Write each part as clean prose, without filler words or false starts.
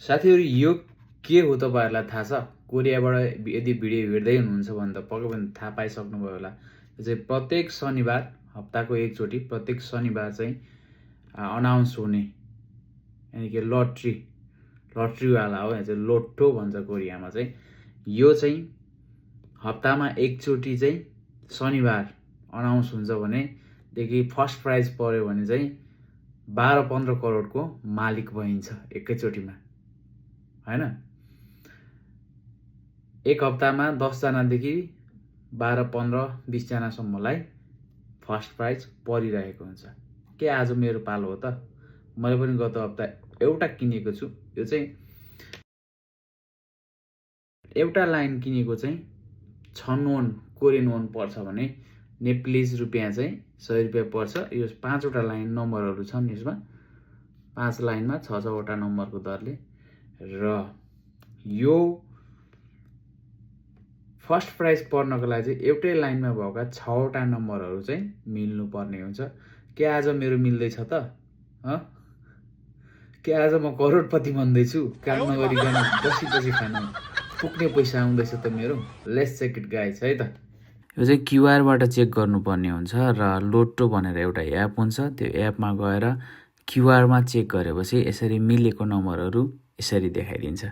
साथीहरू यो के हो तपाईँहरूलाई थाहा छ? कोरियाबाट यदि भिडियो हेर्दै हुनुहुन्छ भने त पक्कै पनि थाहा पाइसक्नुभयो होला। यो चाहिँ प्रत्येक शनिबार, हप्ताको एकचोटि प्रत्येक शनिबार चाहिँ अनाउन्स हुने, यानि कि लट्रीवाला हो। यहाँ चाहिँ लोट्टो भन्छ कोरियामा चाहिँ। यो चाहिँ हप्तामा एकचोटि चाहिँ शनिबार अनाउन्स हुन्छ भनेदेखि फर्स्ट प्राइज पऱ्यो भने चाहिँ 12-15 करोडको मालिक भइन्छ एकैचोटिमा, हैन? एक हप्तामा 10 जनादेखि 12-15-20 जनासम्मलाई फर्स्ट प्राइज परिरहेको हुन्छ। के आज मेरो पालो हो त? मैले पनि गत हप्ता एउटा किनेको छु। यो चाहिँ एउटा लाइन किनेको चाहिँ 6 वोन कोरियन वोन पर्छ भने नेपालीज रुपियाँ चाहिँ 100 रुपियाँ पर्छ। यो 5 वटा लाइन नम्बरहरू छन् यसमा। 5 लाइनमा 6 वटा नम्बरको दरले, र यो फर्स्ट प्राइज पर्नको लागि चाहिँ एउटै लाइनमा भएका 6 वटा नम्बरहरू चाहिँ मिल्नुपर्ने हुन्छ। के आज मेरो मिल्दैछ त? के आज म करोडपति बन्दैछु? काम नगरिकन बसी खान पुग्ने पैसा आउँदैछ त मेरो? लेट्स चेक इट गाइज, है त। यो चाहिँ क्युआरबाट चेक गर्नुपर्ने हुन्छ र लोटो भनेर एउटा एप हुन्छ। त्यो एपमा गएर क्युआरमा चेक गरेपछि यसरी मिलेको नम्बरहरू यसरी देखाइदिन्छ।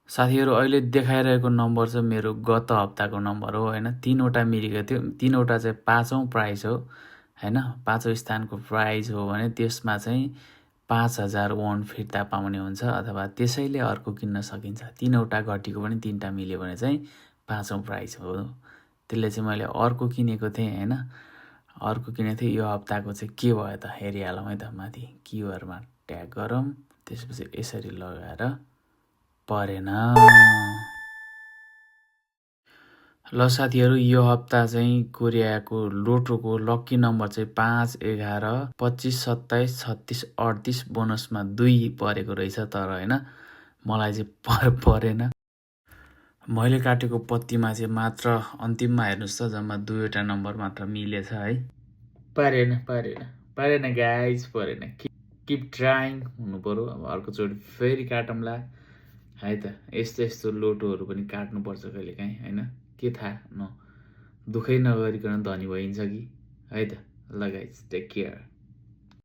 साथीहरू अहिले देखाइरहेको नम्बर चाहिँ मेरो गत हप्ताको नम्बर हो, हैन? 3 वटा मिलेको थियो। 3 वटा चाहिँ 5औं प्राइज हो, हैन? 5औं स्थानको प्राइज हो भने त्यसमा चाहिँ 5000 वोन फिर्ता पाउने हुन्छ, अथवा त्यसैले अर्को किन्न सकिन्छ। 3 वटा घटीको पनि 3टा मिल्यो भने चाहिँ 5औं प्राइज हो। त्यसले चाहिँ मैले अर्को किनेको थिएँ, हैन? अर्को किनेको थिएँ। यो हप्ताको चाहिँ के भयो त हेरिहालौँ है त। माथि क्युआरमा ट्याग गरौँ, त्यसपछि यसरी लगाएर परेन। ल साथीहरू, यो हप्ता चाहिँ कोरियाको लोटोको लक्की नम्बर चाहिँ 5, 11, 25, 27, 36, 38 बोनसमा 2 परेको रहेछ। तर हैन, मलाई चाहिँ परेन। मैले काटेको पत्तीमा चाहिँ मात्र अन्तिममा हेर्नुहोस् त जम्मा 2 वटा नम्बर मात्र मिलेछ है। परेन गाइज, परेन। किप ट्राइङ हुनु पर्यो। अब अर्कोचोटि फेरि काटौँला है त। यस्तो लोटोहरू पनि काट्नुपर्छ कहिलेकाहीँ, हैन? के थाहा, दुखै नगरिकन धनी भइन्छ कि, है त। ल गाइज, टेक केयर।